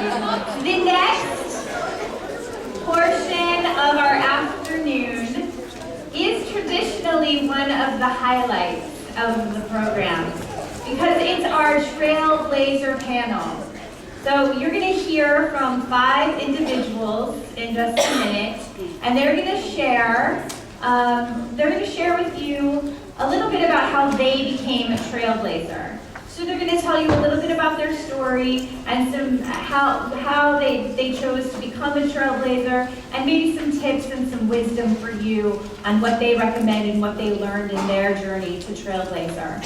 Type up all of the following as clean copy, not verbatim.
The next portion of our afternoon is traditionally one of the highlights of the program because it's our Trailblazer panel. So you're going to hear from 5 individuals in just a minute, and they're going to share with you a little bit about how they became a trailblazer. So they're going to tell you a little bit about their story and how they chose to become a trailblazer, and maybe some tips and some wisdom for you on what they recommend and what they learned in their journey to trailblazer.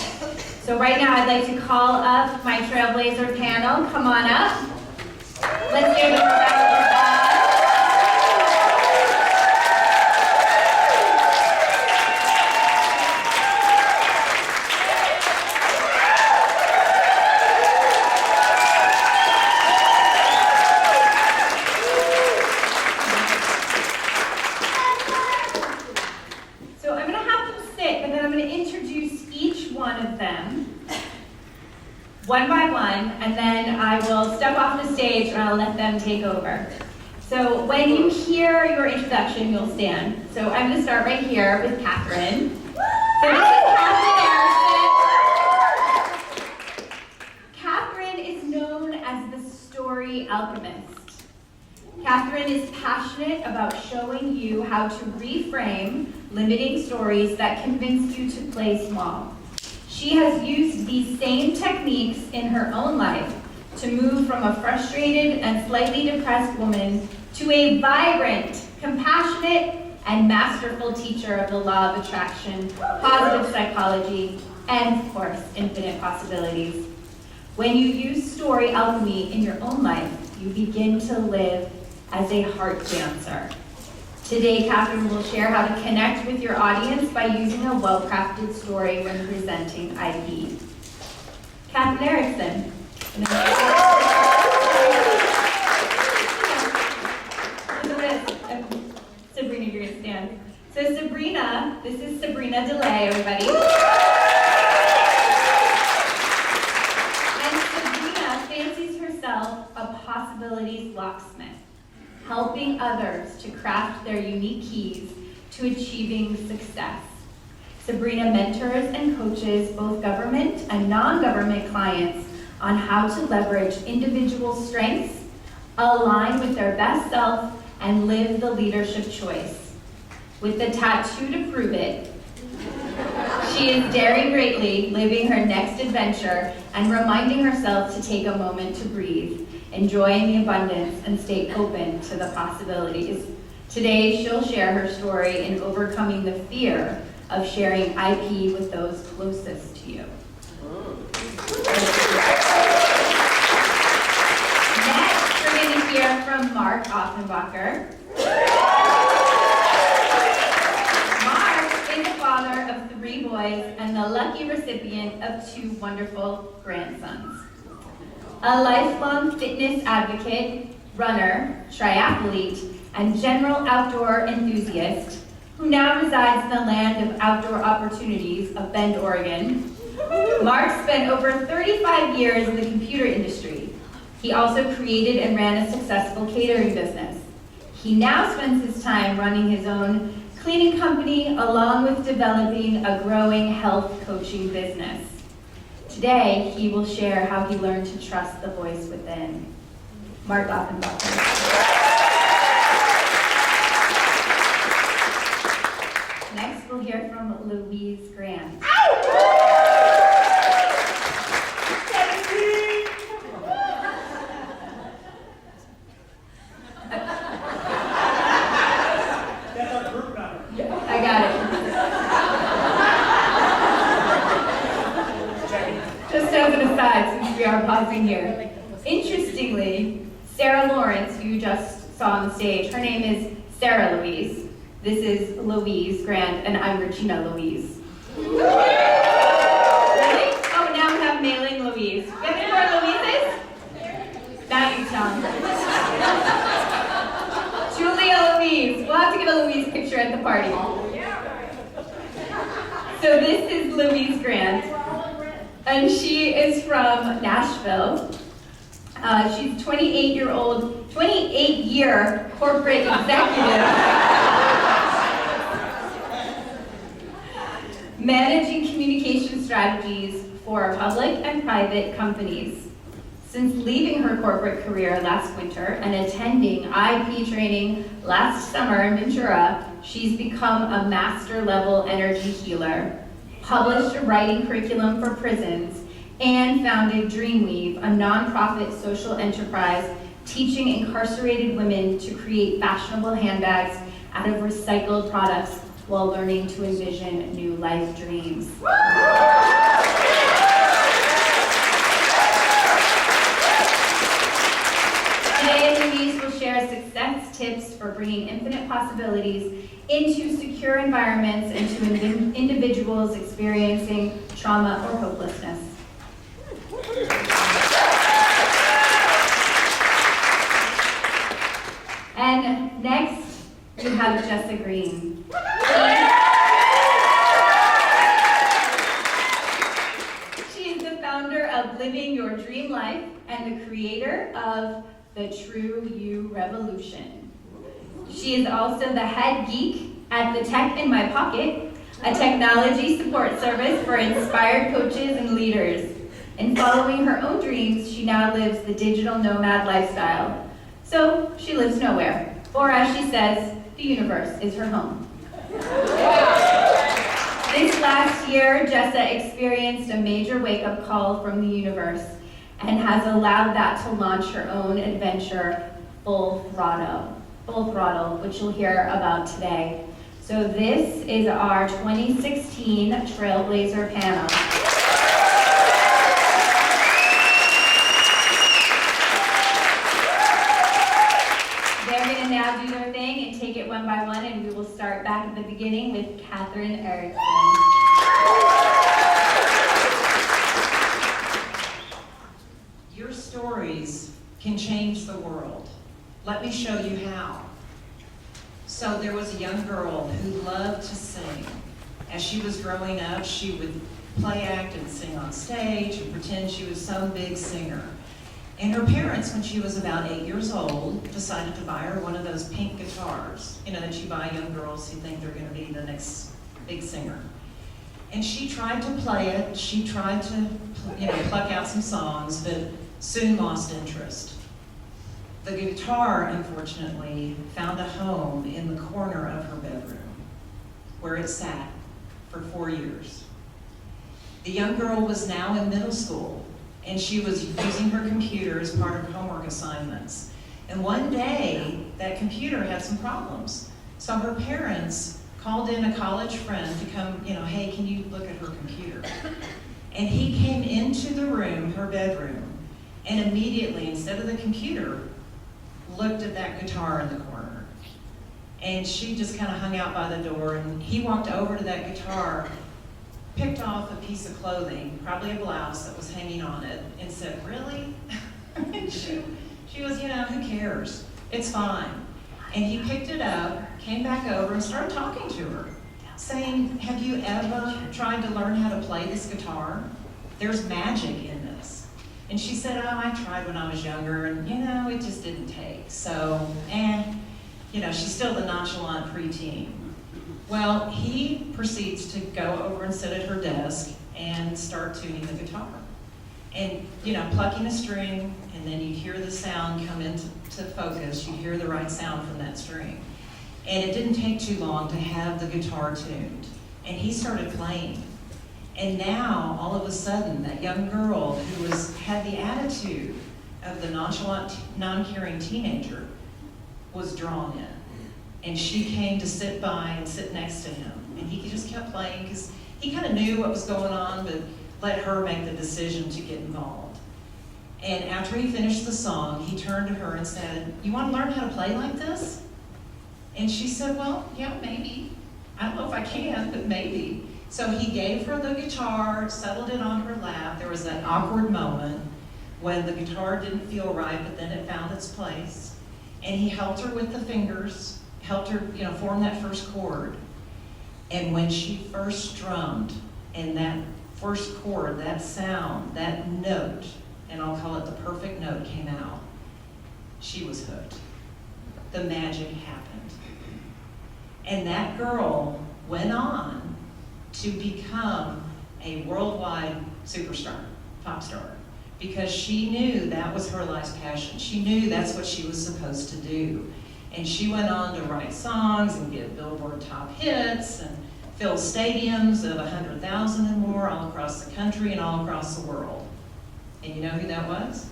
So right now I'd like to call up my trailblazer panel. Come on up. Let's give them a round of applause. One by one, and then I will step off the stage and I'll let them take over. So when you hear your introduction, you'll stand. So I'm going to start right here with Catherine. So this is Catherine Erickson. Catherine is known as the story alchemist. Catherine is passionate about showing you how to reframe limiting stories that convince you to play small. She has used these same techniques in her own life to move from a frustrated and slightly depressed woman to a vibrant, compassionate, and masterful teacher of the law of attraction, positive psychology, and of course, infinite possibilities. When you use story alchemy in your own life, you begin to live as a heart dancer. Today, Catherine will share how to connect with your audience by using a well-crafted story when presenting IP. Catherine Erickson. Sabrina, you're going to stand. So Sabrina, this is Sabrina DeLay, everybody. And Sabrina fancies herself a possibilities locksmith, helping others to craft their unique keys to achieving success. Sabrina mentors and coaches both government and non-government clients on how to leverage individual strengths, align with their best self, and live the leadership choice. With the tattoo to prove it, she is daring greatly, living her next adventure, and reminding herself to take a moment to breathe, enjoying the abundance, and stay open to the possibilities. Today, she'll share her story in overcoming the fear of sharing IP with those closest to you. Next, we're going to hear from Mark Offenbacher. Mark is the father of 3 boys and the lucky recipient of 2 wonderful grandsons. A lifelong fitness advocate, runner, triathlete, and general outdoor enthusiast, who now resides in the land of outdoor opportunities of Bend, Oregon. Mark spent over 35 years in the computer industry. He also created and ran a successful catering business. He now spends his time running his own cleaning company, along with developing a growing health coaching business. Today, he will share how he learned to trust the voice within. Mark Offenbacher. Next, we'll hear from Louise Grant. I got it. Just as an aside, since we are pausing here. Interestingly, Sarah Lawrence, who you just saw on the stage, her name is Sarah Louise. This is Louise Grant, and I'm Regina Louise. Really? Oh, now we have mailing Louise. You have any more Louises? Now you tell me. Julia Louise. We'll have to get a Louise picture at the party. So this is Louise Grant, and she is from Nashville. She's 28-year corporate executive, managing communication strategies for public and private companies. Since leaving her corporate career last winter and attending IP training last summer in Ventura, she's become a master-level energy healer, published a writing curriculum for prisons, and founded Dreamweave, a nonprofit social enterprise teaching incarcerated women to create fashionable handbags out of recycled products while learning to envision new life dreams. Today, Louise will share success tips for bringing infinite possibilities into secure environments and to individuals experiencing trauma or hopelessness. And next, we have Jessa Green. She is the founder of Living Your Dream Life and the creator of the True You Revolution. She is also the head geek at The Tech in My Pocket, a technology support service for inspired coaches and leaders. In following her own dreams, she now lives the digital nomad lifestyle. So she lives nowhere, or as she says, the universe is her home. This last year, Jessa experienced a major wake-up call from the universe and has allowed that to launch her own adventure, Full Throttle, which you'll hear about today. So this is our 2016 Trailblazer panel. They're going to now do their thing and take it one by one, and we will start back at the beginning with Catherine Erickson. Your stories can change the world. Let me show you how. So there was a young girl who loved to sing. As she was growing up, she would play act and sing on stage and pretend she was some big singer. And her parents, when she was about 8 years old, decided to buy her one of those pink guitars, that you buy young girls who think they're going to be the next big singer. And she tried to play it. She tried to, pluck out some songs, but soon lost interest. The guitar, unfortunately, found a home in the corner of her bedroom, where it sat for 4 years. The young girl was now in middle school, and she was using her computer as part of her homework assignments. And one day, that computer had some problems. So her parents called in a college friend to come, hey, can you look at her computer? And he came into the room, her bedroom, and immediately, instead of the computer, looked at that guitar in the corner. And she just kind of hung out by the door, and he walked over to that guitar, picked off a piece of clothing, probably a blouse that was hanging on it, and said, really? And she was, who cares? It's fine. And he picked it up, came back over, and started talking to her, saying, have you ever tried to learn how to play this guitar? There's magic in this. And she said, oh, I tried when I was younger, and it just didn't take. So, she's still the nonchalant preteen. Well, he proceeds to go over and sit at her desk and start tuning the guitar. And, plucking a string, and then you hear the sound come into focus. You hear the right sound from that string. And it didn't take too long to have the guitar tuned. And he started playing. And now, all of a sudden, that young girl who had the attitude of the nonchalant, non-caring teenager was drawn in. And she came to sit by and sit next to him. And he just kept playing because he kind of knew what was going on, but let her make the decision to get involved. And after he finished the song, he turned to her and said, you want to learn how to play like this? And she said, well, yeah, maybe. I don't know if I can, but maybe. So he gave her the guitar, settled it on her lap. There was that awkward moment when the guitar didn't feel right, but then it found its place. And he helped her with the fingers, helped her, form that first chord. And when she first strummed, and that first chord, that sound, that note and I'll call it the perfect note, came out, she was hooked. The magic happened. And that girl went on to become a worldwide superstar, pop star, because she knew that was her life's passion. She knew that's what she was supposed to do. And she went on to write songs and get Billboard top hits and fill stadiums of 100,000 and more all across the country and all across the world. And you know who that was?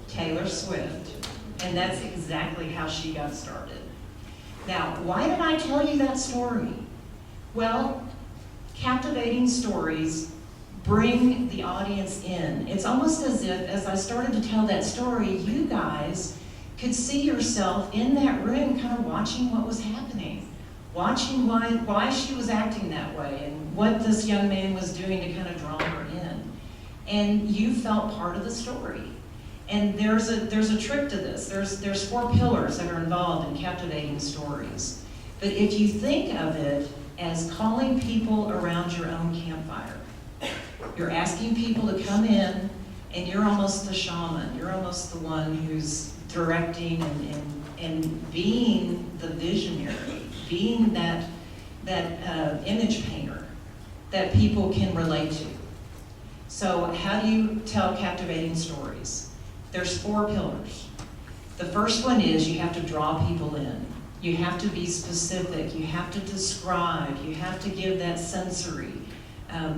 Taylor Swift. And that's exactly how she got started. Now, why did I tell you that story? Well, captivating stories bring the audience in. It's almost as if, as I started to tell that story, you guys could see yourself in that room kind of watching what was happening, watching why she was acting that way and what this young man was doing to kind of draw her in. And you felt part of the story. And there's a trick to this. There's 4 pillars that are involved in captivating stories. But if you think of it as calling people around your own campfire, you're asking people to come in, and you're almost the shaman. You're almost the one who's directing and being the visionary, being that image painter that people can relate to. So how do you tell captivating stories? There's 4 pillars. The first one is you have to draw people in. You have to be specific. You have to describe. You have to give that sensory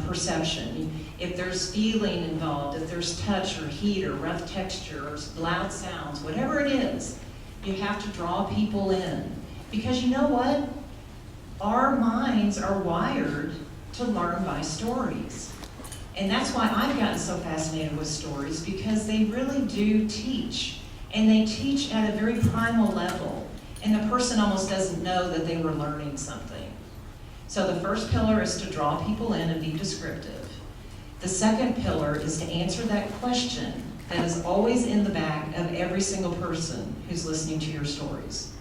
perception. If there's feeling involved, if there's touch or heat or rough texture or loud sounds, whatever it is, you have to draw people in. Because you know what? Our minds are wired to learn by stories. And that's why I've gotten so fascinated with stories, because they really do teach. And they teach at a very primal level. And the person almost doesn't know that they were learning something. So the first pillar is to draw people in and be descriptive. The second pillar is to answer that question that is always in the back of every single person who's listening to your stories.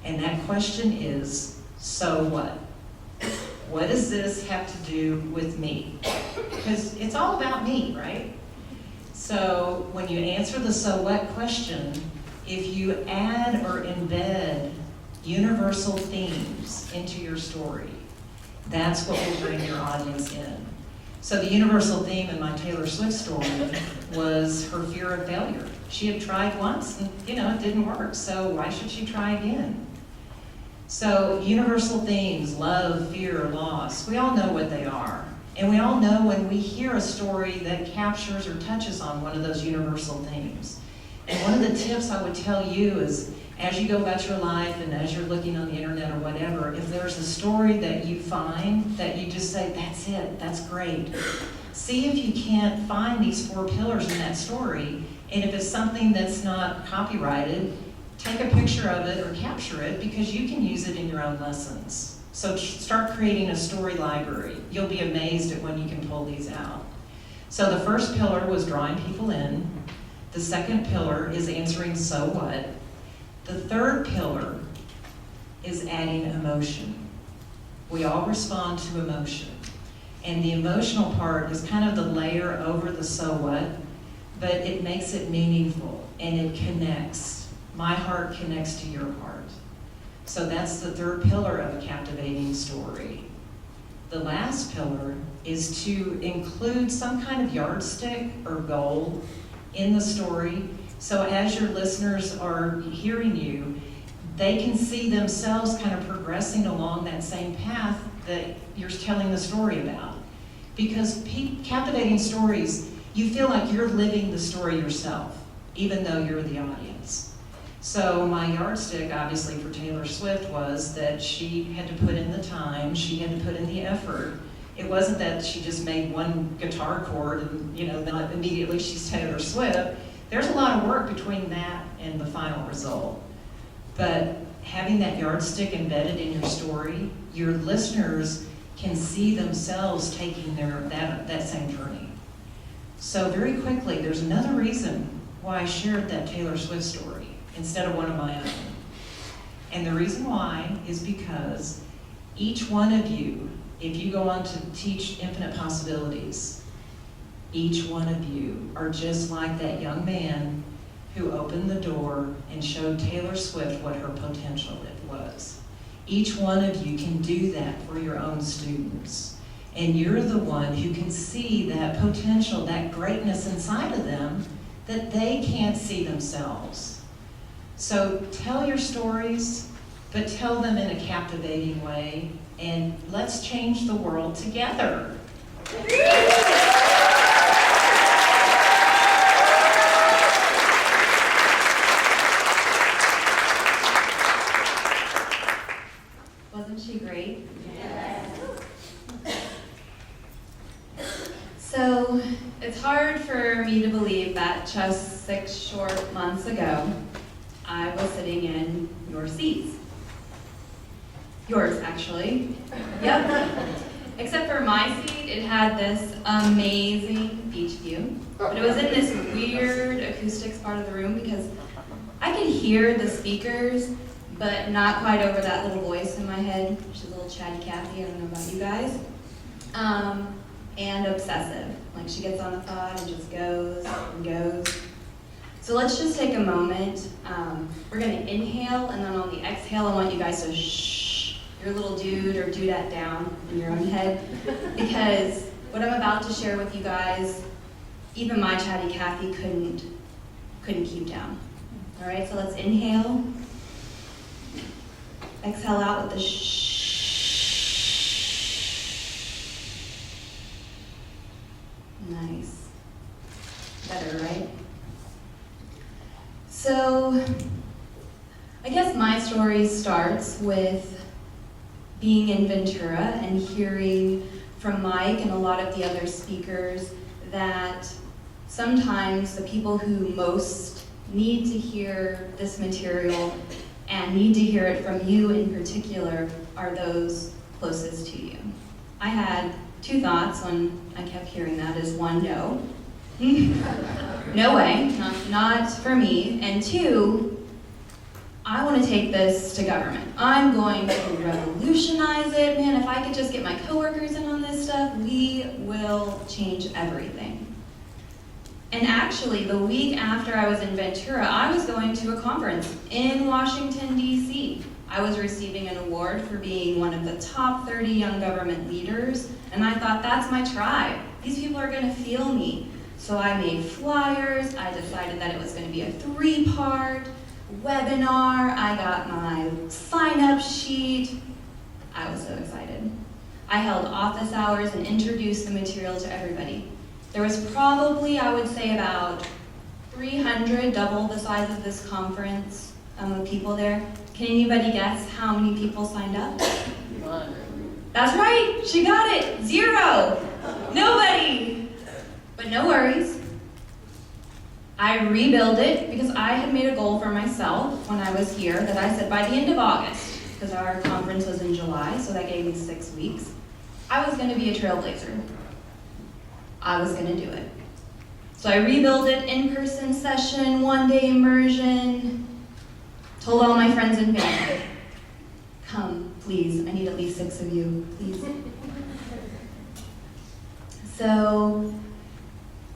And that question is, so what? What does this have to do with me? Because it's all about me, right? So when you answer the so what question, if you add or embed universal themes into your story, that's what will bring your audience in. So the universal theme in my Taylor Swift story was her fear of failure. She had tried once and, it didn't work, so why should she try again? So universal themes, love, fear, loss, we all know what they are. And we all know when we hear a story that captures or touches on one of those universal themes. And one of the tips I would tell you is, as you go about your life and as you're looking on the internet or whatever, if there's a story that you find that you just say, that's it, that's great. See if you can't find these 4 pillars in that story, and if it's something that's not copyrighted, take a picture of it or capture it, because you can use it in your own lessons. So start creating a story library. You'll be amazed at when you can pull these out. So the first pillar was drawing people in. The second pillar is answering so what. The third pillar is adding emotion. We all respond to emotion. And the emotional part is kind of the layer over the so what, but it makes it meaningful and it connects. My heart connects to your heart. So that's the third pillar of a captivating story. The last pillar is to include some kind of yardstick or goal in the story. So as your listeners are hearing you, they can see themselves kind of progressing along that same path that you're telling the story about. Because captivating stories, you feel like you're living the story yourself, even though you're the audience. So my yardstick, obviously, for Taylor Swift was that she had to put in the time, she had to put in the effort. It wasn't that she just made one guitar chord and, then immediately she's Taylor Swift. There's a lot of work between that and the final result. But having that yardstick embedded in your story, your listeners can see themselves taking that same journey. So very quickly, there's another reason why I shared that Taylor Swift story instead of one of my own. And the reason why is because each one of you, if you go on to teach Infinite Possibilities, Each one of you are just like that young man who opened the door and showed Taylor Swift what her potential it was. Each one of you can do that for your own students. And you're the one who can see that potential, that greatness inside of them that they can't see themselves. So tell your stories, but tell them in a captivating way, and let's change the world together. Wasn't she great? Yes. So, it's hard for me to believe that just 6 short months ago, I was sitting in your seats. Yours, actually. Yep. Except for my seat, it had this amazing beach view. But it was in this weird acoustics part of the room because I could hear the speakers, but not quite over that little voice in my head. She's a little chatty Cathy, I don't know about you guys. And obsessive. Like she gets on a thought and just goes and goes. So let's just take a moment. We're gonna inhale, and then on the exhale, I want you guys to shh your little dude or dudette down in your own head. Because what I'm about to share with you guys, even my chatty Cathy couldn't keep down. All right, so let's inhale. Exhale out with the shh. Nice. Better, right? So, I guess my story starts with being in Ventura and hearing from Mike and a lot of the other speakers that sometimes the people who most need to hear this material and need to hear it from you in particular are those closest to you. I had 2 thoughts when I kept hearing that is 1, no. No way, not for me. And 2, I want to take this to government. I'm going to revolutionize it. Man, if I could just get my coworkers in on this stuff, we will change everything. And actually, the week after I was in Ventura, I was going to a conference in Washington, D.C. I was receiving an award for being one of the top 30 young government leaders, and I thought, that's my tribe. These people are going to feel me. So I made flyers. I decided that it was going to be a 3-part webinar. I got my sign-up sheet. I was so excited. I held office hours and introduced the material to everybody. There was probably, I would say, about 300, double the size of this conference, of people there. Can anybody guess how many people signed up? 100. That's right, she got it, 0. Nobody. But no worries. I rebuilt it because I had made a goal for myself when I was here that I said by the end of August, because our conference was in July, so that gave me 6 weeks, I was gonna be a trailblazer. I was gonna do it. So I rebuilt it, in-person session, 1-day immersion, told all my friends and family, come, please, I need at least 6 of you, please. So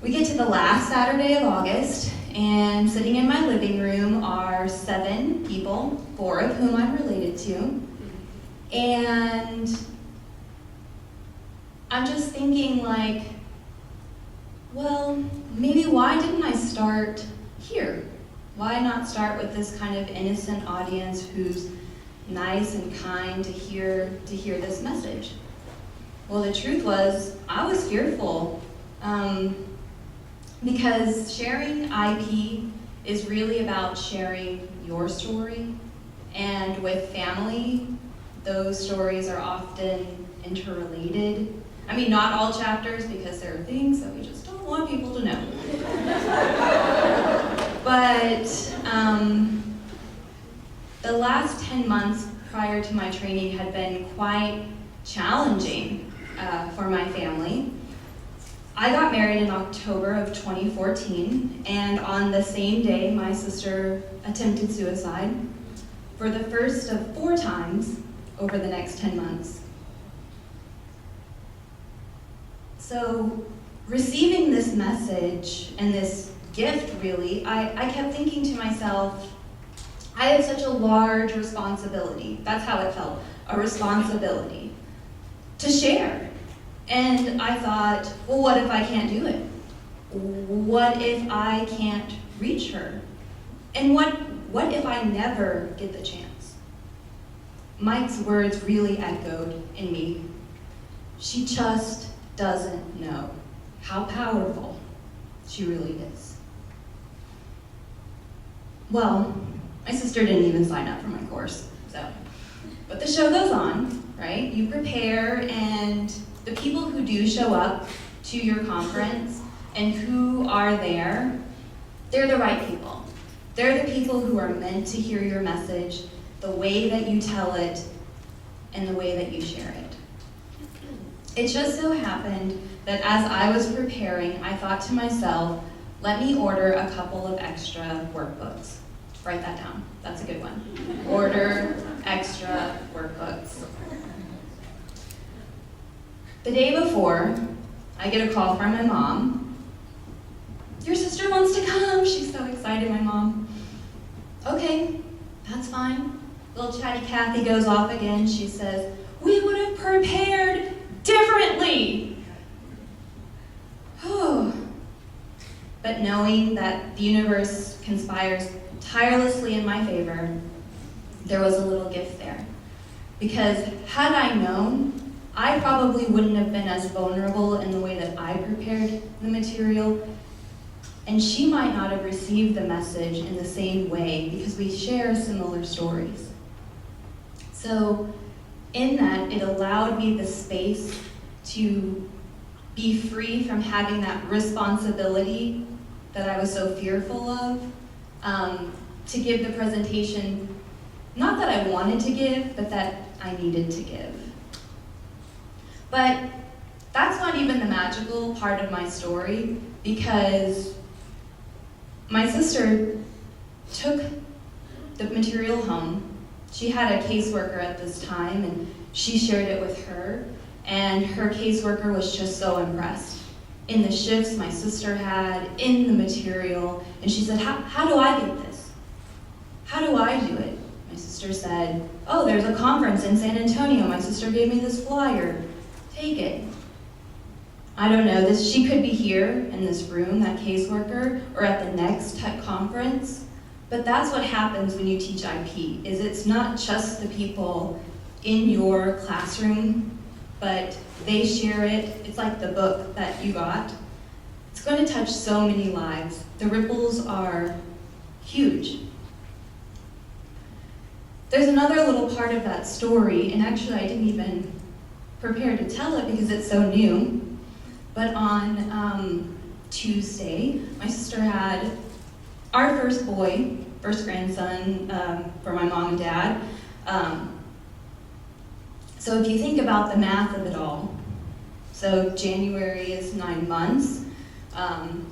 we get to the last Saturday of August, and sitting in my living room are 7 people, 4 of whom I'm related to, and I'm just thinking like, well, maybe why didn't I start here? Why not start with this kind of innocent audience who's nice and kind to hear this message? Well, the truth was, I was fearful because sharing IP is really about sharing your story, and with family, those stories are often interrelated. I mean, not all chapters, because there are things that we just don't want people to know. But the last 10 months prior to my training had been quite challenging for my family. I got married in October of 2014, and on the same day, my sister attempted suicide for the first of 4 times over the next 10 months. So receiving this message and this gift, really, I kept thinking to myself, I have such a large responsibility. That's how it felt, a responsibility to share. And I thought, well, what if I can't do it? What if I can't reach her? And what if I never get the chance? Mike's words really echoed in me. She just doesn't know how powerful she really is. Well, my sister didn't even sign up for my course, but the show goes on, right? You prepare, and the people who do show up to your conference and who are there, they're the right people. They're the people who are meant to hear your message, the way that you tell it, and the way that you share it. It just so happened that as I was preparing, I thought to myself, let me order a couple of extra workbooks. Write that down. That's a good one. Order extra workbooks. The day before, I get a call from my mom. Your sister wants to come. She's so excited, my mom. Okay, that's fine. Little chatty Kathy goes off again. She says, we would have prepared differently. But knowing that the universe conspires tirelessly in my favor, there was a little gift there. Because had I known, I probably wouldn't have been as vulnerable in the way that I prepared the material, and she might not have received the message in the same way because we share similar stories. So in that, it allowed me the space to be free from having that responsibility that I was so fearful of, to give the presentation, not that I wanted to give, but that I needed to give. But that's not even the magical part of my story, because my sister took the material home. She had a caseworker at this time, and she shared it with her, and her caseworker was just so impressed in the shifts my sister had, in the material, and she said, how do I get this? How do I do it? My sister said, oh, there's a conference in San Antonio. My sister gave me this flyer. Take it. I don't know, she could be here in this room, that caseworker, or at the next tech conference, but that's what happens when you teach IP, is it's not just the people in your classroom, but they share it. It's like the book that you got. It's going to touch so many lives. The ripples are huge. There's another little part of that story, and actually I didn't even prepare to tell it because it's so new. But on Tuesday, my sister had our first boy, first grandson for my mom and dad. So if you think about the math of it all, so January is 9 months,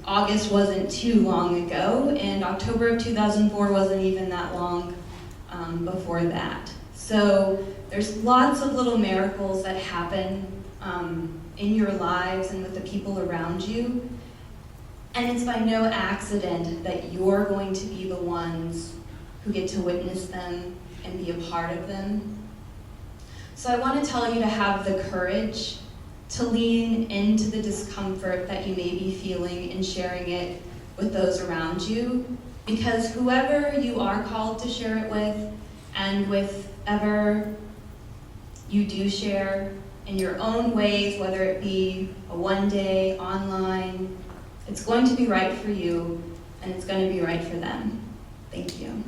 August wasn't too long ago, and October of 2004 wasn't even that long before that. So there's lots of little miracles that happen in your lives and with the people around you. And it's by no accident that you're going to be the ones who get to witness them and be a part of them. So I want to tell you to have the courage to lean into the discomfort that you may be feeling in sharing it with those around you, because whoever you are called to share it with, and with ever you do share in your own ways, whether it be a one-day, online, it's going to be right for you, and it's going to be right for them. Thank you.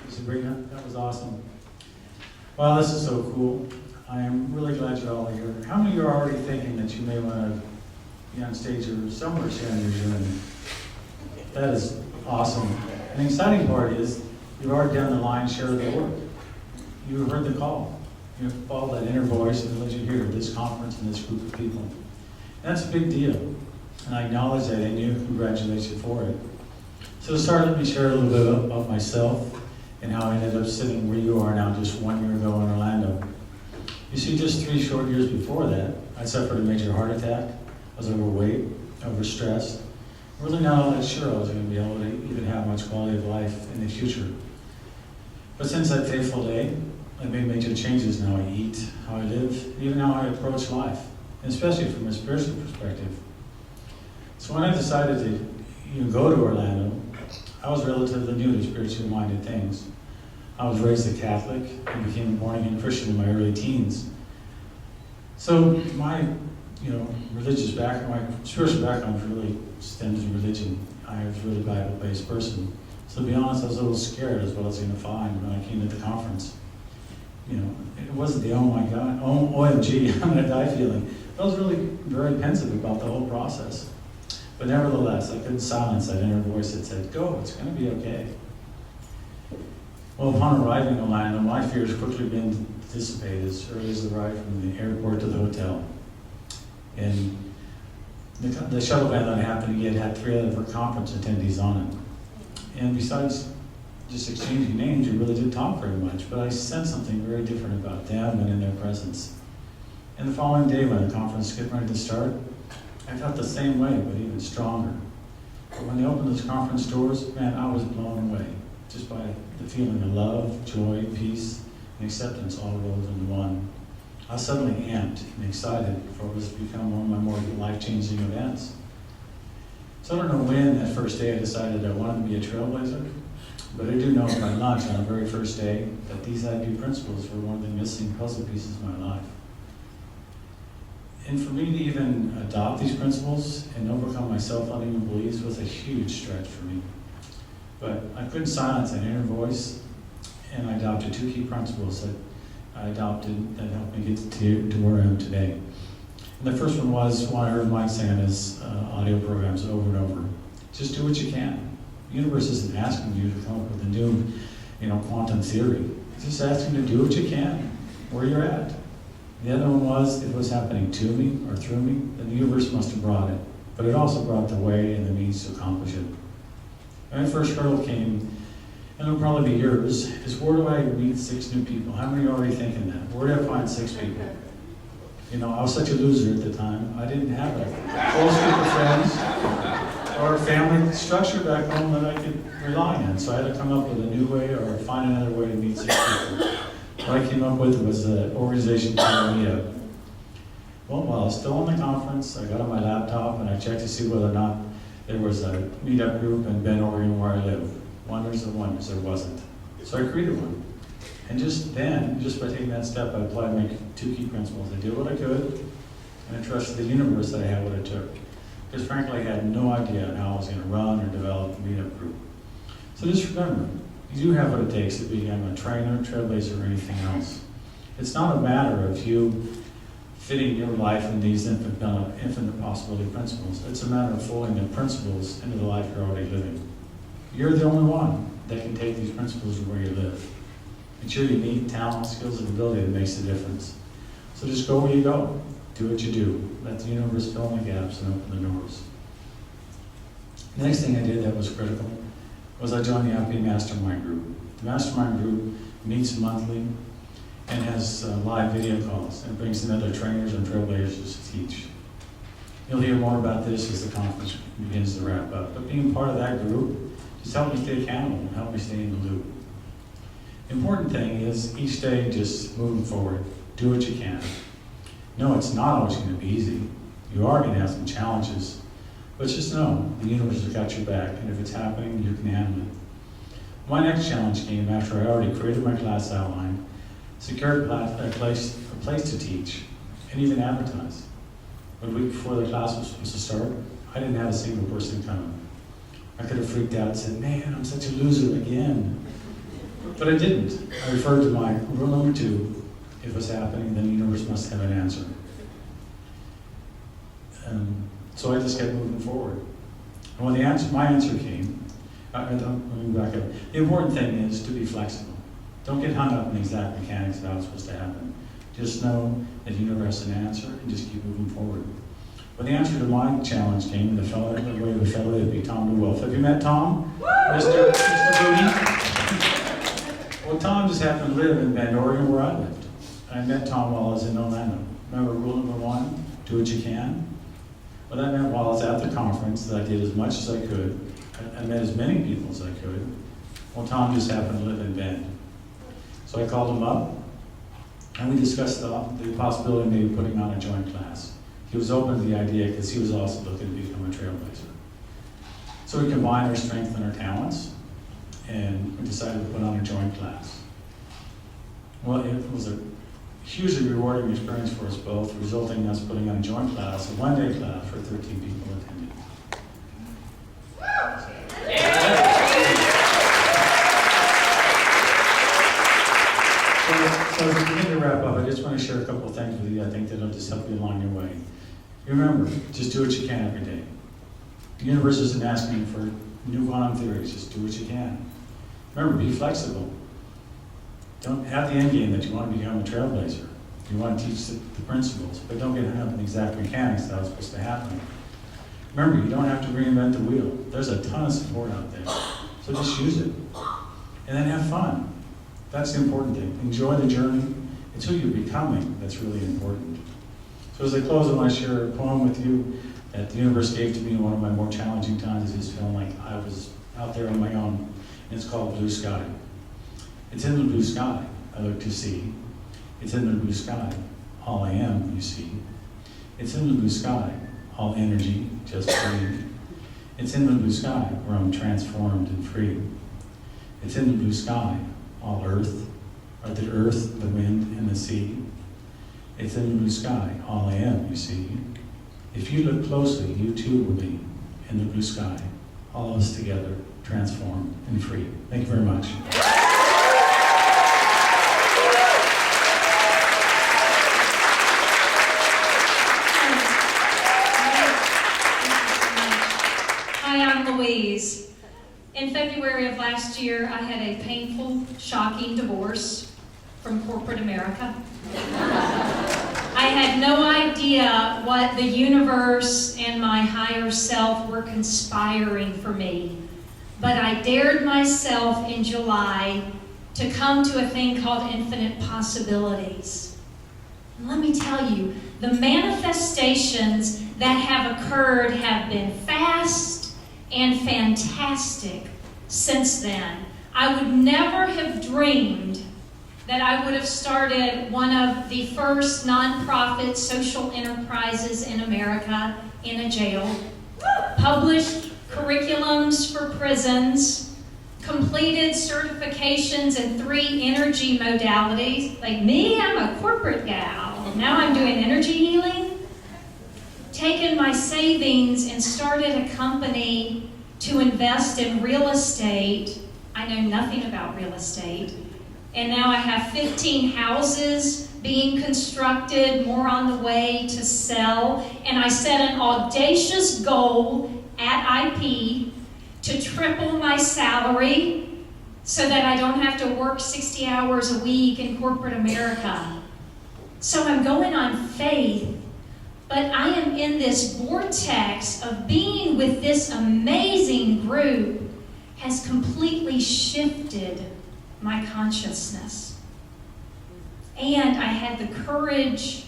Sabrina, that was awesome. Wow, this is so cool. I am really glad you're all here. How many of you are already thinking that you may want to be on stage or somewhere sharing your journey? That is awesome. And the exciting part is you've already done the line, share the work. You heard the call. You followed that inner voice and it led you here to this conference and this group of people. And that's a big deal. And I acknowledge that in you. Congratulations for it. So to start, let me share a little bit of myself and how I ended up sitting where you are now just 1 year ago in Orlando. You see, just 3 short years before that, I suffered a major heart attack. I was overweight, overstressed, really not all that sure I was going to be able to even have much quality of life in the future. But since that fateful day, I made major changes in how I eat, how I live, and even how I approach life, and especially from a spiritual perspective. So when I decided to go to Orlando, I was relatively new to spiritually minded things. I was raised a Catholic and became a born-again Christian in my early teens. So my religious background, my spiritual background really stems from religion. I was a really Bible-based person. So to be honest, I was a little scared as what I was going to find when I came to the conference. It wasn't the oh my God, OMG, I'm going to die feeling. I was really very pensive about the whole process. But nevertheless, I couldn't silence that inner voice that said, go, it's going to be okay. Well, upon arriving in Orlando, my fears quickly began to dissipate as early as the ride from the airport to the hotel. And the shuttle van that I happened to get had 3 other conference attendees on it. And besides just exchanging names, we really didn't talk very much, but I sensed something very different about them and in their presence. And the following day, when the conference was getting ready to start, I felt the same way, but even stronger. But when they opened those conference doors, man, I was blown away, just by the feeling of love, joy, peace, and acceptance all rolled into one. I was suddenly amped and excited for what was to become one of my more life-changing events. So I don't know when that first day I decided I wanted to be a trailblazer, but I do know by lunch on the very first day that these IB principles were one of the missing puzzle pieces of my life. And for me to even adopt these principles and overcome my self-limiting beliefs was a huge stretch for me. But I couldn't silence that inner voice, and I adopted 2 key principles that I adopted that helped me get to where I am today. And the first one was one I heard Mike say on his audio programs over and over. Just do what you can. The universe isn't asking you to come up with a new, quantum theory. It's just asking you to do what you can, where you're at. The other one was, if it was happening to me or through me, then the universe must have brought it. But it also brought the way and the means to accomplish it. And my first hurdle came, and it'll probably be yours, is where do I meet 6 new people? How many are already thinking that? Where do I find 6 people? I was such a loser at the time. I didn't have a close group of friends or a family structure back home that I could rely on. So I had to come up with a new way or find another way to meet 6 people. What I came up with was an organization called Meetup. Well, while I was still in the conference, I got on my laptop and I checked to see whether or not there was a meetup group in Bend, Oregon, where I live. Wonders of wonders, there wasn't. So I created one. And just by taking that step, I applied my 2 key principles. I did what I could, and I trusted the universe that I had what it took. Because frankly, I had no idea how I was going to run or develop a meetup group. So just remember, you do have what it takes to become a trainer, trailblazer, or anything else. It's not a matter of you fitting your life in these infinite possibility principles. It's a matter of folding the principles into the life you're already living. You're the only one that can take these principles to where you live. It's your unique talent, skills, and ability that makes the difference. So just go where you go. Do what you do. Let the universe fill in the gaps and open the doors. The next thing I did that was critical was I joined the IP Mastermind Group. The Mastermind Group meets monthly and has live video calls and brings in other trainers and trailblazers to teach. You'll hear more about this as the conference begins to wrap up. But being part of that group just helped me stay accountable and helped me stay in the loop. The important thing is each day just moving forward. Do what you can. No, it's not always going to be easy. You are going to have some challenges. But just know the universe has got your back, and if it's happening, you can handle it. My next challenge came after I already created my class outline, secured a place to teach, and even advertise. But a week before the class was supposed to start, I didn't have a single person coming. I could have freaked out and said, man, I'm such a loser again. But I didn't. I referred to my rule number 2. If it's happening, then the universe must have an answer. So I just kept moving forward. And when my answer came, let me back up. The important thing is to be flexible. Don't get hung up in the exact mechanics of how it's supposed to happen. Just know that the universe has an answer and just keep moving forward. When the answer to my challenge came, the fellow that would be Tom DeWolf. Have you met Tom? Mr. Booty. Well, Tom just happened to live in Bend, Oregon, where I lived. I met Tom while I was in Orlando. Remember rule number 1, do what you can? Well, that meant while I was at the conference that I did as much as I could. I met as many people as I could. Well, Tom just happened to live in Bend. So I called him up, and we discussed the possibility of maybe putting on a joint class. He was open to the idea because he was also looking to become a trailblazer. So we combined our strengths and our talents, and we decided to put on a joint class. Well, it was a hugely rewarding experience for us both, resulting in us putting on a joint class, a one-day class for 13 people attending. So as we begin to wrap up, I just want to share a couple of things with you I think that'll just help you along your way. Remember, just do what you can every day. The universe isn't asking for new quantum theories, just do what you can. Remember, be flexible. Don't have the end game that you want to become a trailblazer. You want to teach the principles, but don't get hung up in the exact mechanics that was supposed to happen. Remember, you don't have to reinvent the wheel. There's a ton of support out there, so just use it. And then have fun. That's the important thing. Enjoy the journey. It's who you're becoming that's really important. So as I close, I want to share a poem with you that the universe gave to me in one of my more challenging times. I just feeling like I was out there on my own. And it's called Blue Sky. It's in the blue sky I look to see. It's in the blue sky all I am, you see. It's in the blue sky all energy, just free. It's in the blue sky where I'm transformed and free. It's in the blue sky all earth, or the earth, the wind, and the sea. It's in the blue sky all I am, you see. If you look closely, you too will be in the blue sky, all of us together, transformed and free. Thank you very much. Hi, I'm Louise. In February of last year, I had a painful, shocking divorce from corporate America. I had no idea what the universe and my higher self were conspiring for me, but I dared myself in July to come to a thing called Infinite Possibilities. And let me tell you, the manifestations that have occurred have been fast and fantastic since then. I would never have dreamed that I would have started one of the first nonprofit social enterprises in America in a jail, published curriculums for prisons, completed certifications in 3 energy modalities. Like me, I'm a corporate gal. Now I'm doing energy healing. Taken my savings and started a company to invest in real estate. I know nothing about real estate. And now I have 15 houses being constructed, more on the way to sell. And I set an audacious goal at IP to triple my salary so that I don't have to work 60 hours a week in corporate America. So I'm going on faith, but I am in this vortex of being with this amazing group has completely shifted my consciousness. And I had the courage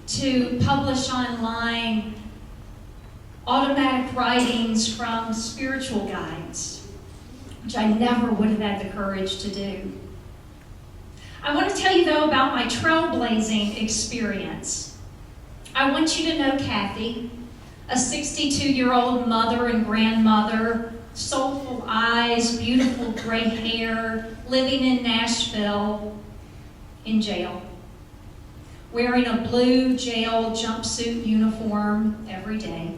to publish online automatic writings from spiritual guides, which I never would have had the courage to do. I want to tell you, though, about my trailblazing experience. I want you to know Kathy, a 62-year-old mother and grandmother, soulful eyes, beautiful gray hair, living in Nashville, in jail, wearing a blue jail jumpsuit uniform every day.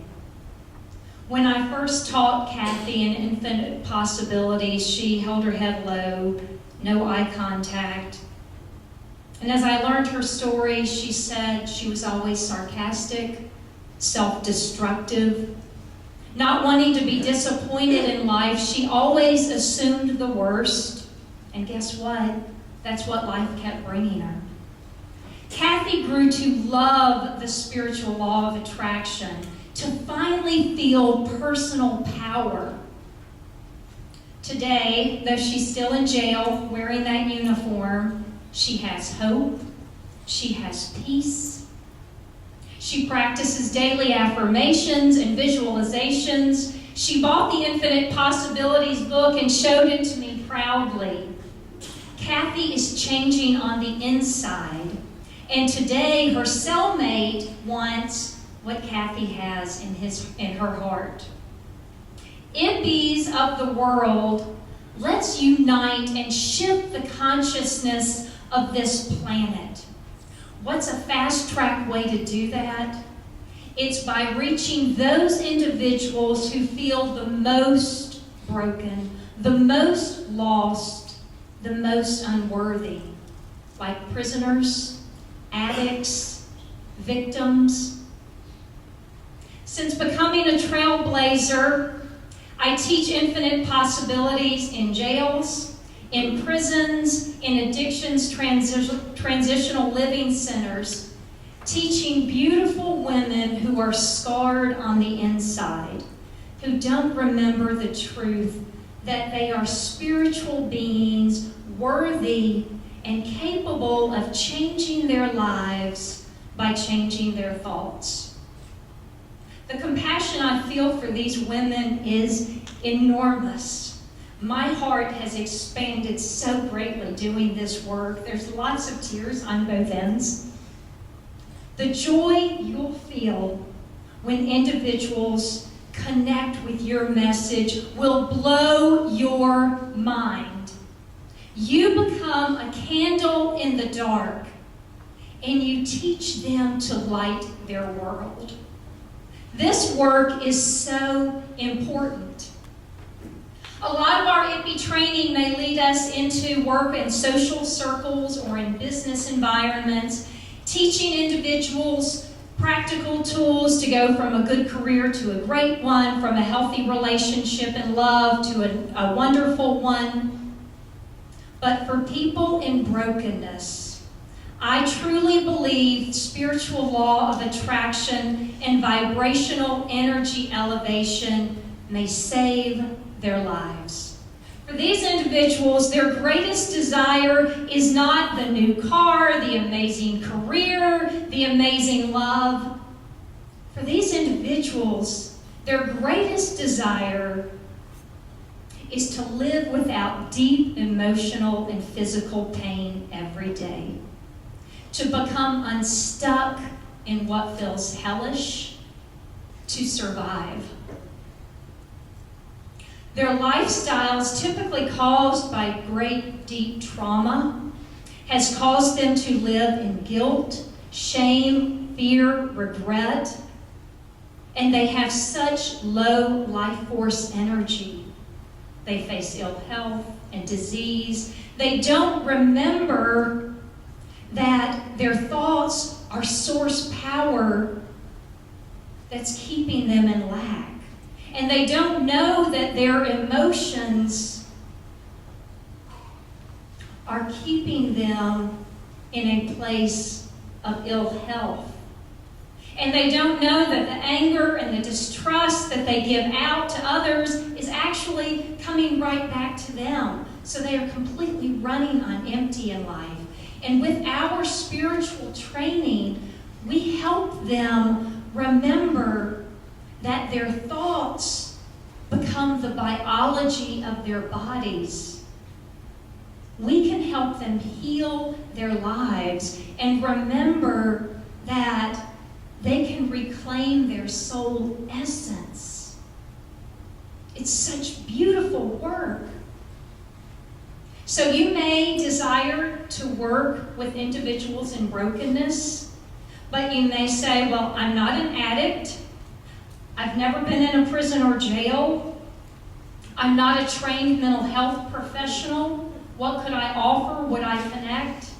When I first taught Kathy in Infinite Possibilities, she held her head low, no eye contact. And as I learned her story, she said she was always sarcastic, self-destructive, not wanting to be disappointed in life. She always assumed the worst. And guess what? That's what life kept bringing her. Kathy grew to love the spiritual law of attraction, to finally feel personal power. Today, though she's still in jail wearing that uniform, she has hope, she has peace. She practices daily affirmations and visualizations. She bought the Infinite Possibilities book and showed it to me proudly. Kathy is changing on the inside, and today her cellmate wants what Kathy has in her heart. IPPEs of the world, let's unite and shift the consciousness of this planet. What's a fast-track way to do that? It's by reaching those individuals who feel the most broken, the most lost, the most unworthy, like prisoners, addicts, victims. Since becoming a trailblazer, I teach Infinite Possibilities in jails, in prisons, in addictions transitional living centers, teaching beautiful women who are scarred on the inside, who don't remember the truth that they are spiritual beings worthy and capable of changing their lives by changing their thoughts. The compassion I feel for these women is enormous. My heart has expanded so greatly doing this work. There's lots of tears on both ends. The joy you'll feel when individuals connect with your message will blow your mind. You become a candle in the dark, and you teach them to light their world. This work is so important. A lot of our IPPE training may lead us into work in social circles or in business environments, teaching individuals practical tools to go from a good career to a great one, from a healthy relationship and love to a wonderful one. But for people in brokenness, I truly believe spiritual law of attraction and vibrational energy elevation may save their lives. For these individuals, their greatest desire is not the new car, the amazing career, the amazing love. For these individuals, their greatest desire is to live without deep emotional and physical pain every day, to become unstuck in what feels hellish, to survive. Their lifestyles, typically caused by great deep trauma, has caused them to live in guilt, shame, fear, regret, and they have such low life force energy. They face ill health and disease. They don't remember that their thoughts are source power that's keeping them in lack. And they don't know that their emotions are keeping them in a place of ill health. And they don't know that the anger and the distrust that they give out to others is actually coming right back to them. So they are completely running on empty in life. And with our spiritual training, we help them remember that their thoughts become the biology of their bodies. We can help them heal their lives and remember that they can reclaim their soul essence. It's such beautiful work. So you may desire to work with individuals in brokenness, but you may say, well, I'm not an addict. I've never been in a prison or jail. I'm not a trained mental health professional. What could I offer? Would I connect?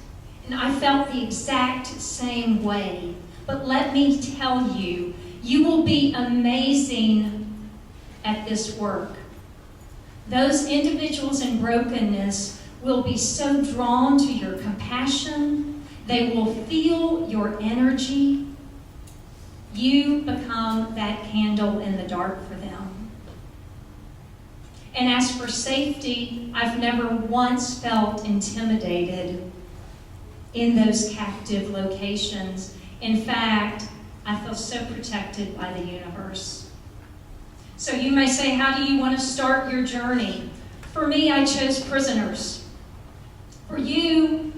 And I felt the exact same way. But let me tell you, you will be amazing at this work. Those individuals in brokenness will be so drawn to your compassion. They will feel your energy. You become that candle in the dark for them. And as for safety, I've never once felt intimidated in those captive locations. In fact, I feel so protected by the universe. So you may say, how do you want to start your journey? For me, I chose prisoners. For you,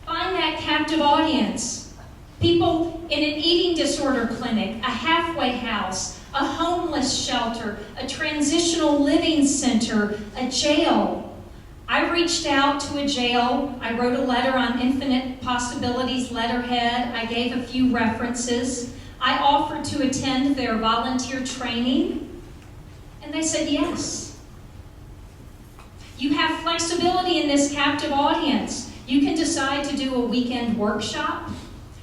find that captive audience. People in an eating disorder clinic, a halfway house, a homeless shelter, a transitional living center, a jail. I reached out to a jail. I wrote a letter on Infinite Possibilities letterhead. I gave a few references. I offered to attend their volunteer training, and they said yes. You have flexibility in this captive audience. You can decide to do a weekend workshop.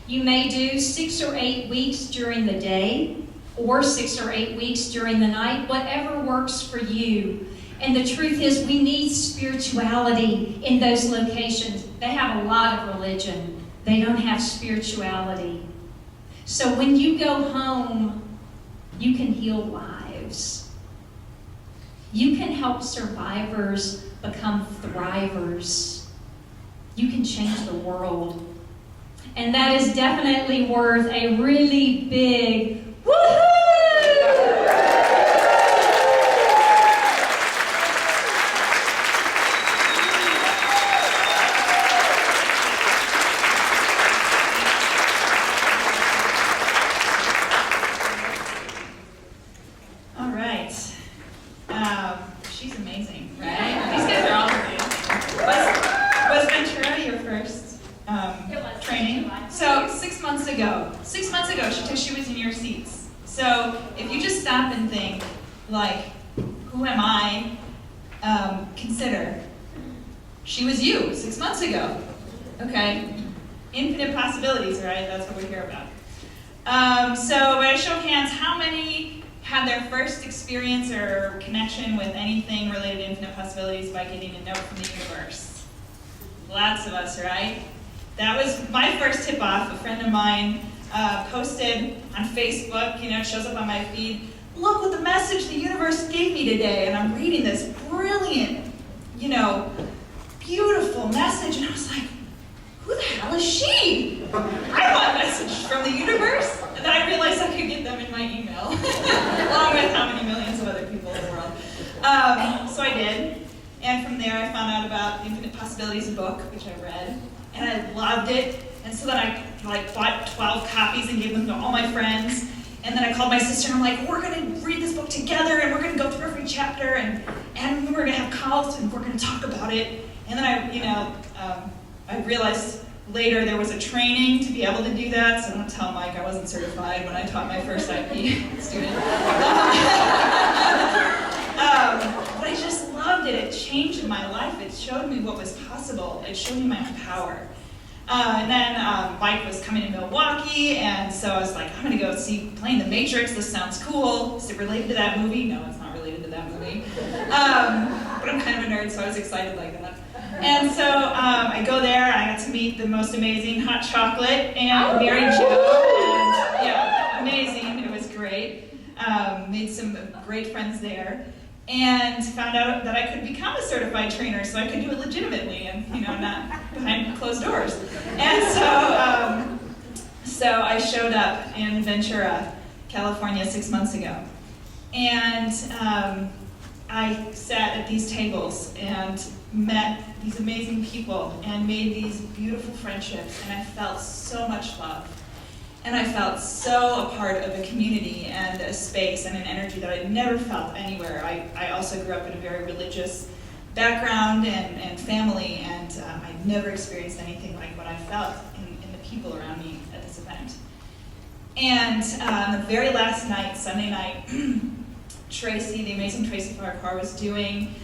You may do 6 or 8 weeks during the day, or 6 or 8 weeks during the night, whatever works for you. And the truth is, we need spirituality in those locations. They have a lot of religion. They don't have spirituality. So when you go home, you can heal lives. You can help survivors become thrivers. You can change the world. And that is definitely worth a really big woohoo! All right. She's amazing, right? These guys are all amazing. Was Ventura your first training? So 6 months ago, she was in your seats. So if you just stop and think, like, who am I? Consider, she was you 6 months ago. Okay? Infinite possibilities, right? That's what we're here about. So by a show of hands, how many had their first experience or connection with anything related to infinite possibilities by getting a note from the universe? Lots of us, right? That was my first tip-off. A friend of mine posted on Facebook, it shows up on my feed, look what the message the universe gave me today. And I'm reading this brilliant, beautiful message, and I was like, who the hell is she? I want messages from the universe. And then I realized I could get them in my email, along with how many millions of other people in the world. So I did. And from there I found out about the Infinite Possibilities book, which I read. And I loved it. And so then I bought 12 copies and gave them to all my friends. And then I called my sister and I'm like, we're going to read this book together and we're going to go through every chapter and we're going to have calls and we're going to talk about it. And then I realized later there was a training to be able to do that, so don't tell Mike I wasn't certified when I taught my first IP student. But I just loved it. It changed my life. It showed me what was possible. It showed me my own power. And then Mike was coming to Milwaukee, and so I was like, I'm going to go see Playing the Matrix. This sounds cool. Is it related to that movie? No, it's not related to that movie. But I'm kind of a nerd, so I was excited like that. And so I go there, I got to meet the most amazing hot chocolate and Mary Jo, and yeah, amazing, it was great. Made some great friends there, and found out that I could become a certified trainer, so I could do it legitimately and, not behind closed doors. And so I showed up in Ventura, California 6 months ago, and I sat at these tables and met these amazing people and made these beautiful friendships, and I felt so much love. And I felt so a part of a community and a space and an energy that I'd never felt anywhere. I also grew up in a very religious background and family, and I'd never experienced anything like what I felt in the people around me at this event. And the very last night, Sunday night, Tracy, the amazing Tracy Farquhar, was doing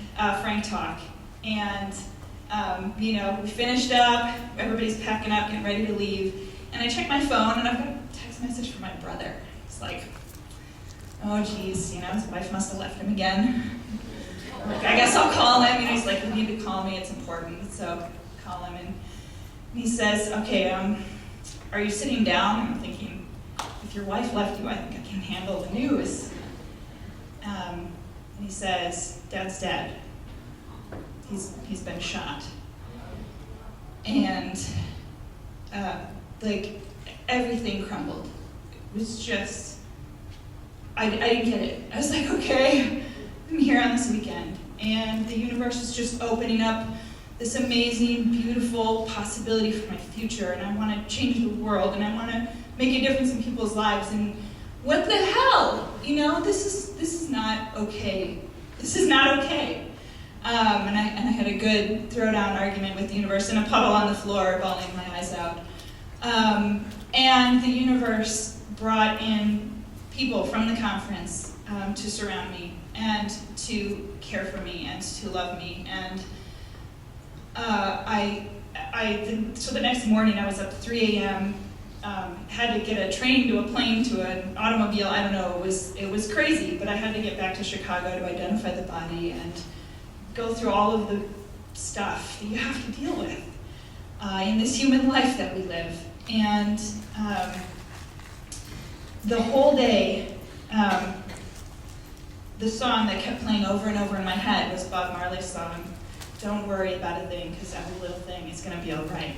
Frank Talk. And, we finished up, everybody's packing up, getting ready to leave. And I checked my phone, and I've got a text message from my brother. It's like, oh, geez, his wife must have left him again. Like, I guess I'll call him. He's like, you need to call me, it's important. So call him, and he says, okay, are you sitting down? And I'm thinking, if your wife left you, I think I can handle the news. and he says, "Dad's dead. He's been shot." And like everything crumbled. It was just, I didn't get it. I was like, okay, I'm here on this weekend, and the universe is just opening up this amazing, beautiful possibility for my future, and I want to change the world, and I want to make a difference in people's lives, and what the hell? You know, this is not okay. This is not okay. And I had a good throwdown argument with the universe in a puddle on the floor, bawling my eyes out. And the universe brought in people from the conference to surround me and to care for me and to love me. And so the next morning I was up at 3 a.m., had to get a train to a plane to an automobile. I don't know, it was crazy, but I had to get back to Chicago to identify the body and go through all of the stuff that you have to deal with in this human life that we live. And the whole day, the song that kept playing over and over in my head was Bob Marley's song, "Don't Worry About a Thing, 'Cause Every Little Thing is Gonna Be All Right."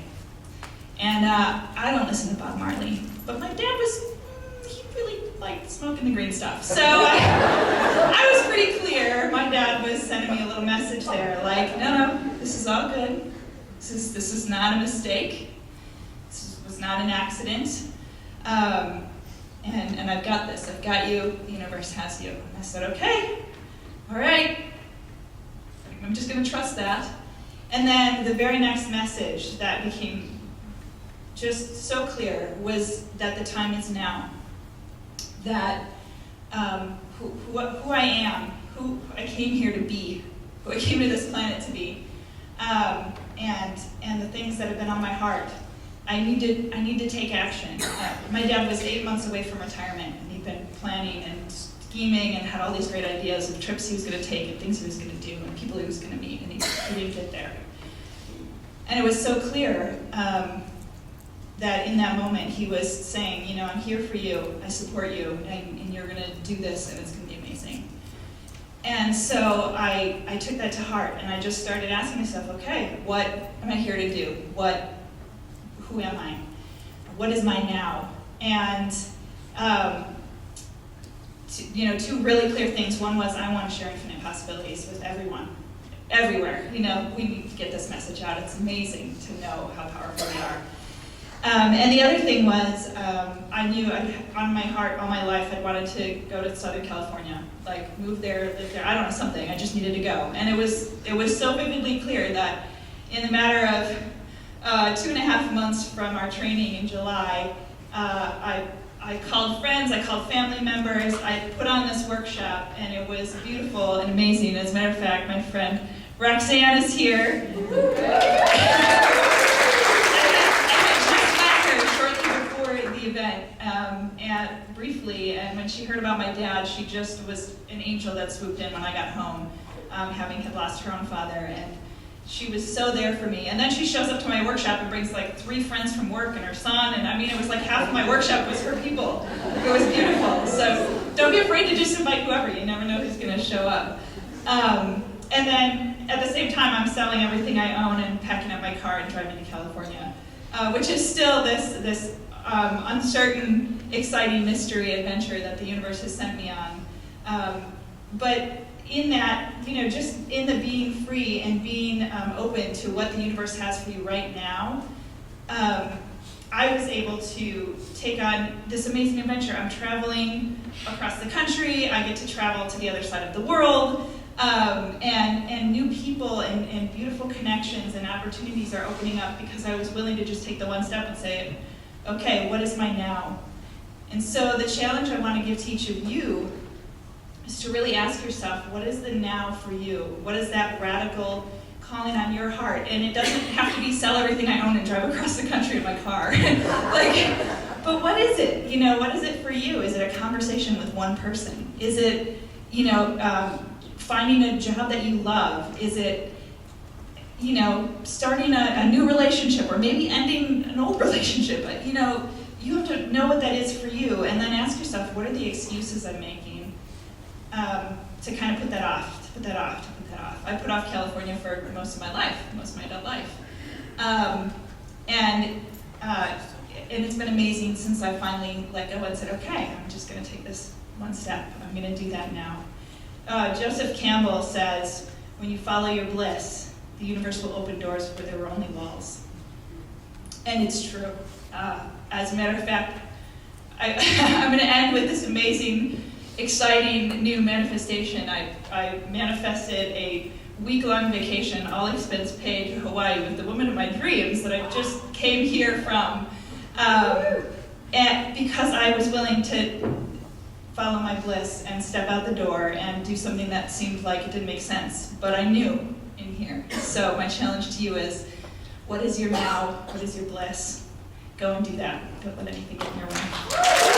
And I don't listen to Bob Marley, but my dad he really liked smoking the green stuff. So I was pretty clear. My dad was sending me a little message there, like, no, this is all good. This is not a mistake. This was not an accident. And I've got this. I've got you. The universe has you. And I said, okay, all right. I'm just going to trust that. And then the very next message that became just so clear was that the time is now. That who I am, who I came here to be, who I came to this planet to be, and the things that have been on my heart. I need to take action. My dad was 8 months away from retirement, and he'd been planning and scheming and had all these great ideas of trips he was going to take and things he was going to do and people he was going to meet, and he didn't get there. And it was so clear that in that moment he was saying, you know, I'm here for you, I support you, and you're going to do this, and it's going to be amazing. And so I took that to heart, and I just started asking myself, okay, what am I here to do? Who am I? What is my now? And two really clear things. One was I want to share infinite possibilities with everyone, everywhere. You know, we need to get this message out. It's amazing to know how powerful we are. And the other thing was, I knew on my heart all my life I'd wanted to go to Southern California, like move there, live there. I don't know, something. I just needed to go. And it was so vividly clear that in the matter of 2.5 months from our training in July, I called friends, I called family members, I put on this workshop, and it was beautiful and amazing. As a matter of fact, my friend Roxanne is here. The event and briefly, and when she heard about my dad, she just was an angel that swooped in when I got home, having had lost her own father, and she was so there for me. And then she shows up to my workshop and brings like 3 friends from work and her son, and I mean, it was like half of my workshop was her people. It was beautiful. So don't be afraid to just invite whoever. You never know who's going to show up. And then at the same time, I'm selling everything I own and packing up my car and driving to California, which is still this uncertain, exciting mystery adventure that the universe has sent me on. But in that, you know, just in the being free and being open to what the universe has for you right now, I was able to take on this amazing adventure. I'm traveling across the country. I get to travel to the other side of the world. And new people and beautiful connections and opportunities are opening up because I was willing to just take the one step and say, okay, what is my now? And so the challenge I want to give to each of you is to really ask yourself, what is the now for you? What is that radical calling on your heart? And it doesn't have to be sell everything I own and drive across the country in my car. But what is it? You know, what is it for you? Is it a conversation with one person? Is it, you know, finding a job that you love? Is it, you know, starting a new relationship, or maybe ending an old relationship? But, you know, you have to know what that is for you, and then ask yourself, what are the excuses I'm making? to kind of put that off. I put off California for most of my life, most of my adult life. And it's been amazing since I finally let go and said, okay, I'm just going to take this one step. I'm going to do that now. Joseph Campbell says, when you follow your bliss, the universe will open doors where there were only walls. And it's true. As a matter of fact, I'm going to end with this amazing, exciting new manifestation. I manifested a week-long vacation, all expense paid, to Hawaii with the woman of my dreams that I just came here from. And because I was willing to follow my bliss and step out the door and do something that seemed like it didn't make sense, but I knew in here. So my challenge to you is, what is your now? What is your bliss? Go and do that. Don't let anything get in your way.